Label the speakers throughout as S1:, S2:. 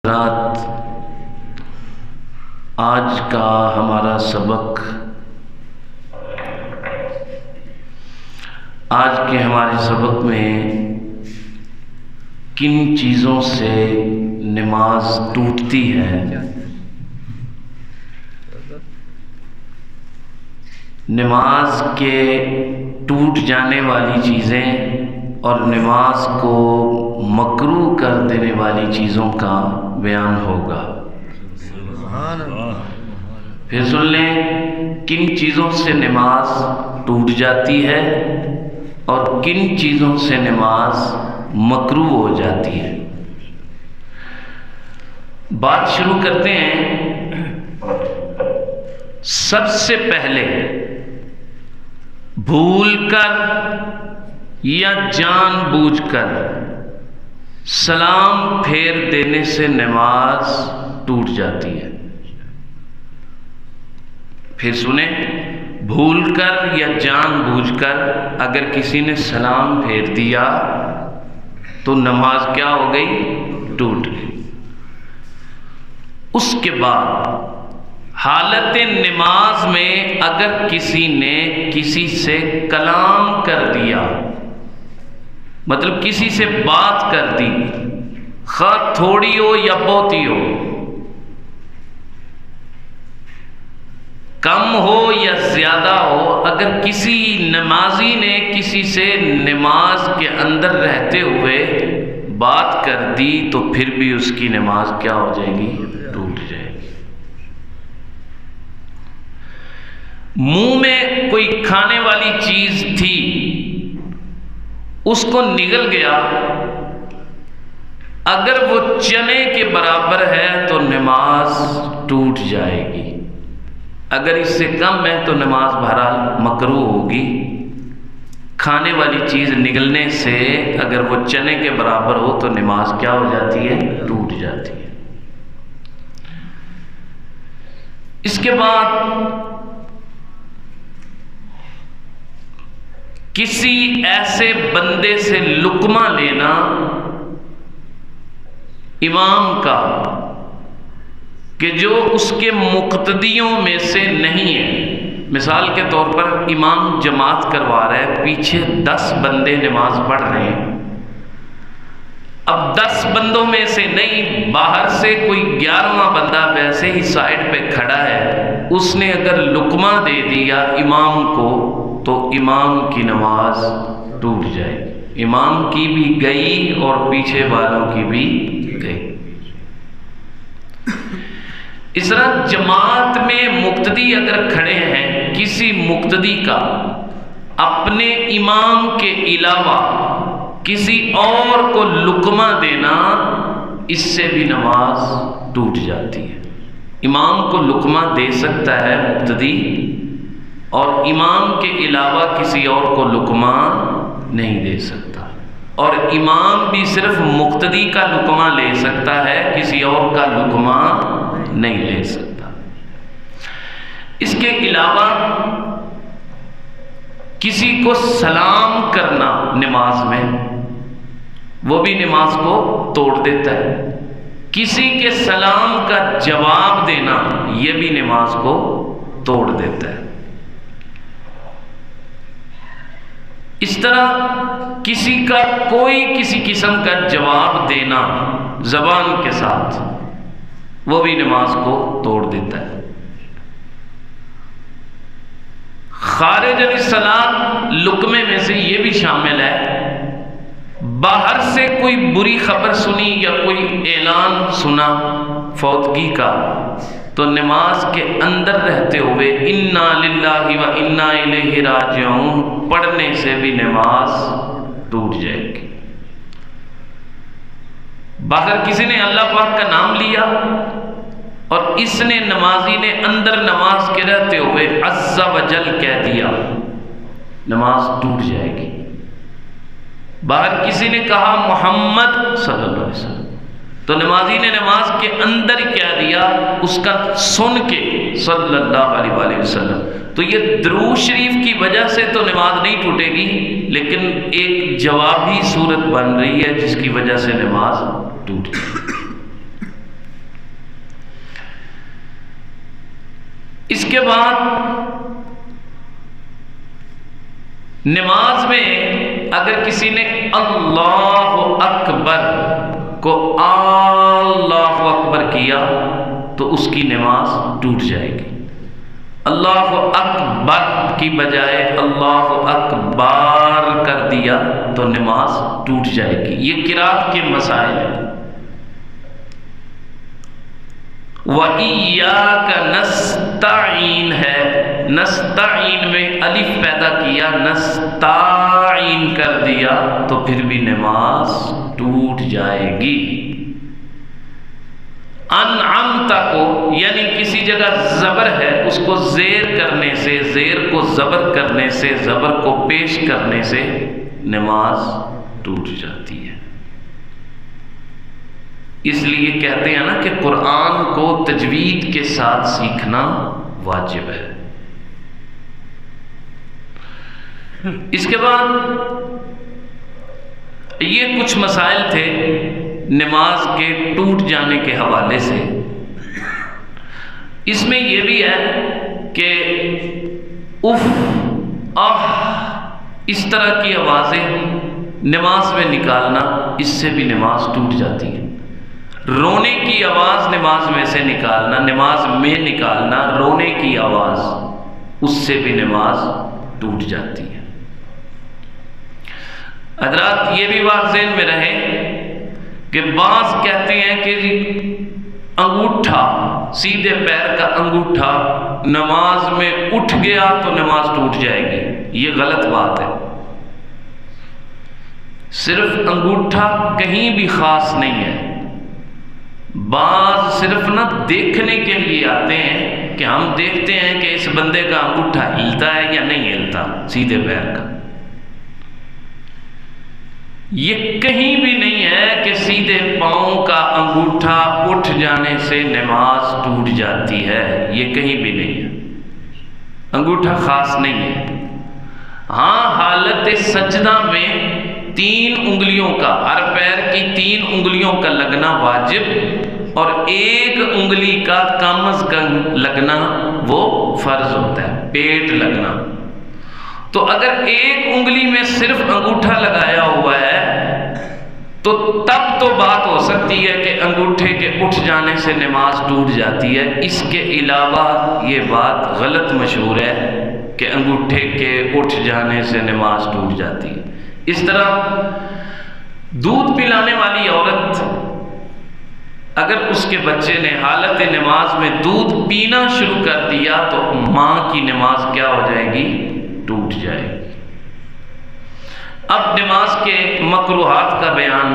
S1: رات آج کا ہمارا سبق آج کے ہمارے سبق میں کن چیزوں سے نماز ٹوٹتی ہے، نماز کے ٹوٹ جانے والی چیزیں اور نماز کو مکروہ کر دینے والی چیزوں کا بیان ہوگا۔ پھر سن لیں کن چیزوں سے نماز ٹوٹ جاتی ہے اور کن چیزوں سے نماز مکروہ ہو جاتی ہے۔ بات شروع کرتے ہیں۔ سب سے پہلے بھول کر یا جان بوجھ کر سلام پھیر دینے سے نماز ٹوٹ جاتی ہے۔ پھر سنیں، بھول کر یا جان بوجھ کر اگر کسی نے سلام پھیر دیا تو نماز کیا ہو گئی؟ ٹوٹ گئی۔ اس کے بعد حالت نماز میں اگر کسی نے کسی سے کلام کر دیا، مطلب کسی سے بات کر دی، خواہ تھوڑی ہو یا بہتی ہو، کم ہو یا زیادہ ہو، اگر کسی نمازی نے کسی سے نماز کے اندر رہتے ہوئے بات کر دی تو پھر بھی اس کی نماز کیا ہو جائے گی؟ ٹوٹ جائے گی۔ منہ میں کوئی کھانے والی چیز تھی، اس کو نگل گیا، اگر وہ چنے کے برابر ہے تو نماز ٹوٹ جائے گی، اگر اس سے کم ہے تو نماز بہرحال مکروہ ہوگی۔ کھانے والی چیز نگلنے سے اگر وہ چنے کے برابر ہو تو نماز کیا ہو جاتی ہے؟ ٹوٹ جاتی ہے۔ اس کے بعد کسی ایسے بندے سے لقمہ لینا امام کا کہ جو اس کے مقتدیوں میں سے نہیں ہے۔ مثال کے طور پر امام جماعت کروا رہا ہے، پیچھے 10 بندے نماز پڑھ رہے ہیں، اب 10 بندوں میں سے نہیں، باہر سے کوئی 11واں بندہ ویسے ہی سائڈ پہ کھڑا ہے، اس نے اگر لقمہ دے دیا امام کو تو امام کی نماز ٹوٹ جائے گی، امام کی بھی گئی اور پیچھے والوں کی بھی گئی۔ اس طرح جماعت میں مقتدی اگر کھڑے ہیں، کسی مقتدی کا اپنے امام کے علاوہ کسی اور کو لقمہ دینا، اس سے بھی نماز ٹوٹ جاتی ہے۔ امام کو لقمہ دے سکتا ہے مقتدی، اور امام کے علاوہ کسی اور کو لقمہ نہیں دے سکتا، اور امام بھی صرف مقتدی کا لقمہ لے سکتا ہے، کسی اور کا لقمہ نہیں لے سکتا۔ اس کے علاوہ کسی کو سلام کرنا نماز میں، وہ بھی نماز کو توڑ دیتا ہے۔ کسی کے سلام کا جواب دینا، یہ بھی نماز کو توڑ دیتا ہے۔ اس طرح کسی کا کوئی کسی قسم کا جواب دینا زبان کے ساتھ، وہ بھی نماز کو توڑ دیتا ہے۔ خارج عن الصلاۃ لقمے میں سے یہ بھی شامل ہے، باہر سے کوئی بری خبر سنی یا کوئی اعلان سنا فوتگی کا تو نماز کے اندر رہتے ہوئے انا للہ و انا الیہ راجعون پڑھنے سے بھی نماز ٹوٹ جائے گی۔ باہر کسی نے اللہ پاک کا نام لیا اور اس نے نمازی نے اندر نماز کے رہتے ہوئے عز و جل کہہ دیا، نماز ٹوٹ جائے گی۔ باہر کسی نے کہا محمد صلی اللہ علیہ وسلم تو نمازی نے نماز کے اندر کہہ دیا، اس کا سن کے صلی اللہ علیہ وآلہ وسلم، تو یہ درود شریف کی وجہ سے تو نماز نہیں ٹوٹے گی، لیکن ایک جوابی صورت بن رہی ہے جس کی وجہ سے نماز ٹوٹ گئی۔ اس کے بعد نماز میں اگر کسی نے اللہ اکبر کو اللہ اکبر کیا تو اس کی نماز ٹوٹ جائے گی. اللہ اکبر کی بجائے اللہ اکبار کر دیا تو نماز ٹوٹ جائے گی. یہ قرات کے مسائل ہیں. وَإِيَّاكَ نَسْتَعِينُ ہے، نستعین میں الف پیدا کیا، نستعین کر دیا تو پھر بھی نماز ٹوٹ جائے گی. انعمت کو یعنی کسی جگہ زبر ہے، اس کو زیر کرنے سے، زیر کو زبر کرنے سے، زبر کو پیش کرنے سے نماز ٹوٹ جاتی ہے. اس لیے کہتے ہیں نا کہ قرآن کو تجوید کے ساتھ سیکھنا واجب ہے. اس کے بعد یہ کچھ مسائل تھے نماز کے ٹوٹ جانے کے حوالے سے. اس میں یہ بھی ہے کہ اف، آہ، اس طرح کی آوازیں نماز میں نکالنا، اس سے بھی نماز ٹوٹ جاتی ہے. رونے کی آواز نماز میں سے نکالنا، نماز میں نکالنا رونے کی آواز، اس سے بھی نماز ٹوٹ جاتی ہے. حضرات یہ بھی بات ذہن میں رہے کہ بعض کہتے ہیں کہ انگوٹھا، سیدھے پیر کا انگوٹھا نماز میں اٹھ گیا تو نماز ٹوٹ جائے گی. یہ غلط بات ہے. صرف انگوٹھا کہیں بھی خاص نہیں ہے. بعض صرف نہ دیکھنے کے لیے آتے ہیں کہ ہم دیکھتے ہیں کہ اس بندے کا انگوٹھا ہلتا ہے یا نہیں ہلتا سیدھے پیر کا. یہ کہیں بھی نہیں ہے کہ سیدھے پاؤں کا انگوٹھا اٹھ جانے سے نماز ٹوٹ جاتی ہے. یہ کہیں بھی نہیں ہے. انگوٹھا خاص نہیں ہے. ہاں حالت سجدہ میں 3 انگلیوں کا، ہر پیر کی 3 انگلیوں کا لگنا واجب اور 1 انگلی کا کم از کم لگنا وہ فرض ہوتا ہے، پیٹ لگنا. تو اگر 1 انگلی میں صرف انگوٹھا لگایا ہوا ہے تو تب تو بات ہو سکتی ہے کہ انگوٹھے کے اٹھ جانے سے نماز ٹوٹ جاتی ہے. اس کے علاوہ یہ بات غلط مشہور ہے کہ انگوٹھے کے اٹھ جانے سے نماز ٹوٹ جاتی ہے. اس طرح دودھ پلانے والی عورت اگر اس کے بچے نے حالت نماز میں دودھ پینا شروع کر دیا تو ماں کی نماز کیا ہو جائے گی؟ ٹوٹ جائے گی. اب نماز کے مکروہات کا بیان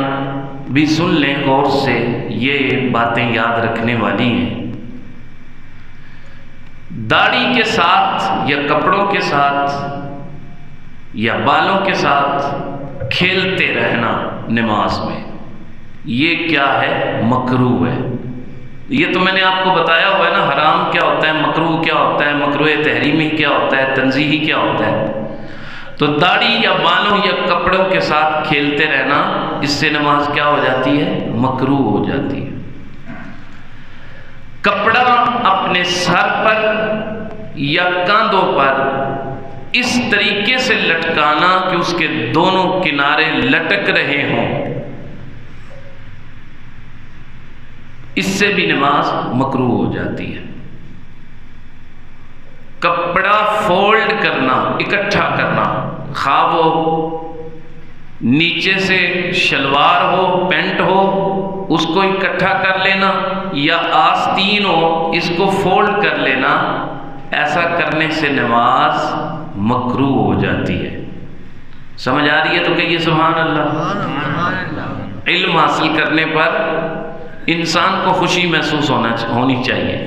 S1: بھی سن لیں غور سے، یہ باتیں یاد رکھنے والی ہیں. داڑھی کے ساتھ یا کپڑوں کے ساتھ یا بالوں کے ساتھ کھیلتے رہنا نماز میں، یہ کیا ہے؟ مکروہ ہے. یہ تو میں نے آپ کو بتایا ہوا ہے نا، حرام کیا ہوتا ہے، مکروہ کیا ہوتا ہے، مکروہ تحریمی کیا ہوتا ہے، تنزیہی کیا ہوتا ہے. تو داڑھی یا بالوں یا کپڑوں کے ساتھ کھیلتے رہنا، اس سے نماز کیا ہو جاتی ہے؟ مکروہ ہو جاتی ہے. کپڑا اپنے سر پر یا کاندھوں پر اس طریقے سے لٹکانا کہ اس کے دونوں کنارے لٹک رہے ہوں، اس سے بھی نماز مکروہ ہو جاتی ہے. کپڑا فولڈ کرنا، اکٹھا کرنا، خواہ وہ نیچے سے شلوار ہو، پینٹ ہو، اس کو اکٹھا کر لینا، یا آستین ہو، اس کو فولڈ کر لینا، ایسا کرنے سے نماز مکروہ ہو جاتی ہے. سمجھ آ رہی ہے تو کہیے سبحان اللہ. علم حاصل کرنے پر انسان کو خوشی محسوس ہونی چاہیے.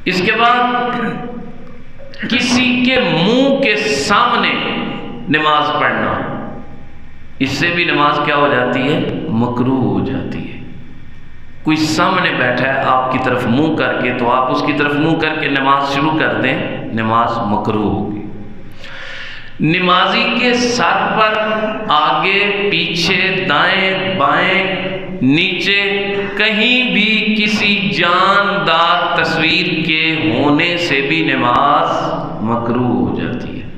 S1: اس کے بعد کسی کے منہ کے سامنے نماز پڑھنا، اس سے بھی نماز کیا ہو جاتی ہے؟ مکروہ ہو جاتی ہے. کوئی سامنے بیٹھا ہے آپ کی طرف منہ کر کے، تو آپ اس کی طرف منہ کر کے نماز شروع کر دیں، نماز مکروہ ہوگی. نمازی کے سر پر آگے پیچھے دائیں بائیں نیچے کہیں بھی کسی جاندار تصویر کے ہونے سے بھی نماز مکروہ ہو جاتی ہے،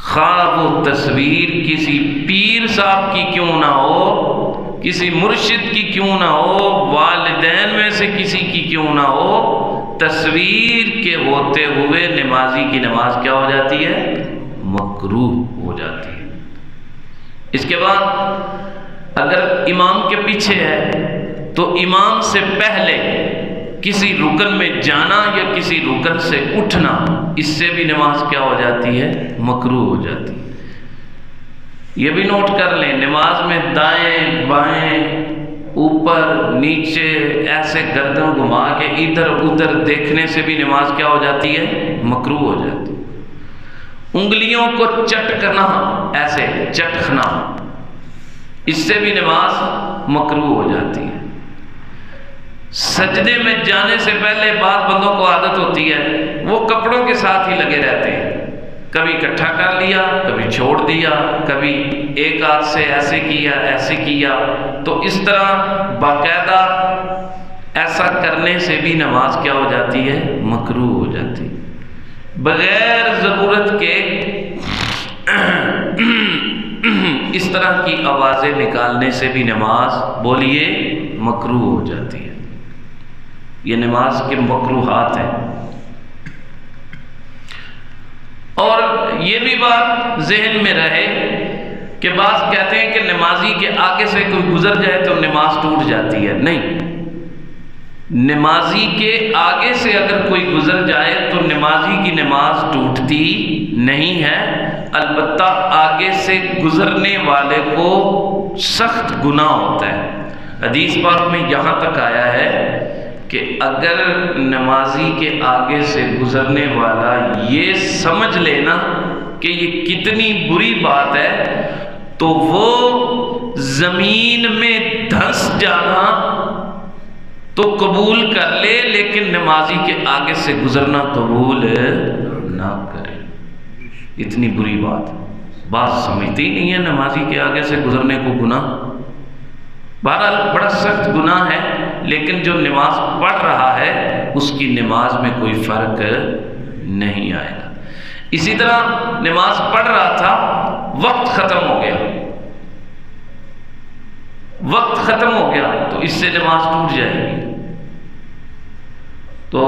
S1: خواہ وہ تصویر کسی پیر صاحب کی کیوں نہ ہو، کسی مرشد کی کیوں نہ ہو، والدین میں سے کسی کی کیوں نہ ہو، تصویر کے ہوتے ہوئے نمازی کی نماز کیا ہو جاتی ہے؟ مکروہ ہو جاتی ہے۔ اس کے بعد اگر امام کے پیچھے ہے تو امام سے پہلے کسی رکن میں جانا یا کسی رکن سے اٹھنا، اس سے بھی نماز کیا ہو جاتی ہے؟ مکروہ ہو جاتی ہے۔ یہ بھی نوٹ کر لیں، نماز میں دائیں بائیں اوپر نیچے ایسے گردن گھما کے ادھر ادھر دیکھنے سے بھی نماز کیا ہو جاتی ہے؟ مکروہ ہو جاتی ہے۔ انگلیوں کو چٹکنا، ایسے چٹکنا، اس سے بھی نماز مکروہ ہو جاتی ہے۔ سجدے میں جانے سے پہلے بعض بندوں کو عادت ہوتی ہے وہ کپڑوں کے ساتھ ہی لگے رہتے ہیں، کبھی اکٹھا کر لیا، کبھی چھوڑ دیا، کبھی ایک ہاتھ سے ایسے کیا ایسے کیا، تو اس طرح باقاعدہ ایسا کرنے سے بھی نماز کیا ہو جاتی ہے؟ مکروہ ہو جاتی ہے۔ بغیر ضرورت کے اس طرح کی آوازیں نکالنے سے بھی نماز بولیے مکروہ ہو جاتی ہے۔ یہ نماز کے مکروہات ہیں۔ اور یہ بھی بات ذہن میں رہے کہ بعض کہتے ہیں کہ نمازی کے آگے سے کوئی گزر جائے تو نماز ٹوٹ جاتی ہے۔ نہیں، نمازی کے آگے سے اگر کوئی گزر جائے تو نمازی کی نماز ٹوٹتی نہیں ہے، البتہ آگے سے گزرنے والے کو سخت گناہ ہوتا ہے۔ حدیث پاک میں یہاں تک آیا ہے کہ اگر نمازی کے آگے سے گزرنے والا یہ سمجھ لینا کہ یہ کتنی بری بات ہے تو وہ زمین میں دھنس جانا تو قبول کر لے، لیکن نمازی کے آگے سے گزرنا قبول نہ کرے۔ اتنی بری بات بات سمجھتی نہیں ہے نمازی کے آگے سے گزرنے کو گناہ۔ بہرحال بڑا سخت گناہ ہے، لیکن جو نماز پڑھ رہا ہے اس کی نماز میں کوئی فرق نہیں آئے گا۔ اسی طرح نماز پڑھ رہا تھا، وقت ختم ہو گیا، وقت ختم ہو گیا تو اس سے نماز ٹوٹ جائے گی۔ تو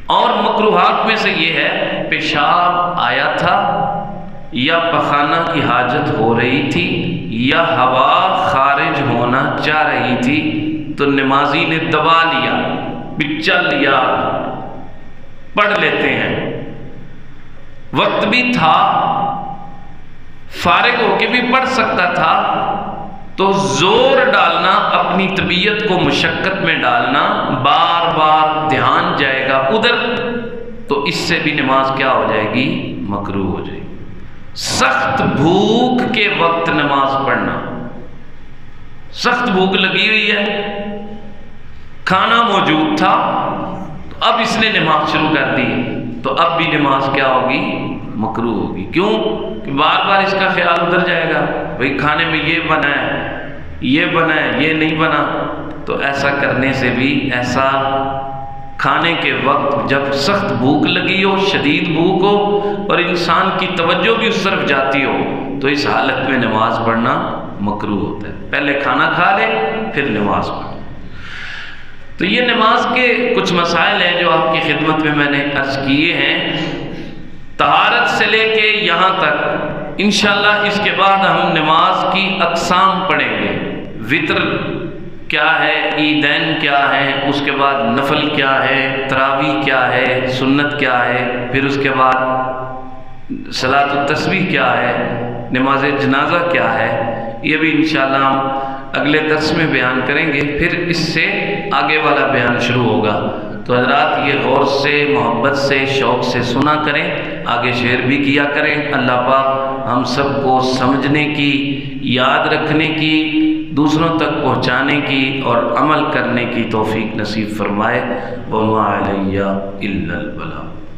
S1: اور مکروہات میں سے یہ ہے، پیشاب آیا تھا یا پخانہ کی حاجت ہو رہی تھی یا ہوا خارج ہونا چاہ رہی تھی تو نمازی نے دبا لیا، چل لیا، پڑھ لیتے ہیں، وقت بھی تھا، فارغ ہو کے بھی پڑھ سکتا تھا، تو زور ڈالنا، اپنی طبیعت کو مشقت میں ڈالنا، بار بار دھیان جائے گا ادھر، تو اس سے بھی نماز کیا ہو جائے گی؟ مکروہ ہو جائے گی۔ سخت بھوک کے وقت نماز پڑھنا، سخت بھوک لگی ہوئی ہے، کھانا موجود تھا، تو اب اس نے نماز شروع کر دی، تو اب بھی نماز کیا ہوگی؟ مکروہ ہوگی۔ کیوں کہ بار بار اس کا خیال ادھر جائے گا، بھئی کھانے میں یہ بنا ہے، یہ بنا ہے، یہ نہیں بنا، تو ایسا کرنے سے بھی، ایسا کھانے کے وقت جب سخت بھوک لگی ہو، شدید بھوک ہو اور انسان کی توجہ بھی اس طرف جاتی ہو، تو اس حالت میں نماز پڑھنا مکروہ ہوتا ہے۔ پہلے کھانا کھا لے پھر نماز پڑھ۔ تو یہ نماز کے کچھ مسائل ہیں جو آپ کی خدمت میں نے عرض کیے ہیں، طہارت سے لے کے یہاں تک۔ انشاءاللہ اس کے بعد ہم نماز کی اقسام پڑھیں گے، وتر کیا ہے، عیدین کیا ہے، اس کے بعد نفل کیا ہے، تراویح کیا ہے، سنت کیا ہے، پھر اس کے بعد صلاۃ التسبیح کیا ہے، نماز جنازہ کیا ہے، یہ بھی انشاءاللہ ہم اگلے درس میں بیان کریں گے، پھر اس سے آگے والا بیان شروع ہوگا۔ تو حضرات یہ غور سے، محبت سے، شوق سے سنا کریں، آگے شیئر بھی کیا کریں۔ اللہ پاک ہم سب کو سمجھنے کی، یاد رکھنے کی، دوسروں تک پہنچانے کی اور عمل کرنے کی توفیق نصیب فرمائے۔ وما علیہ الا البلاغ۔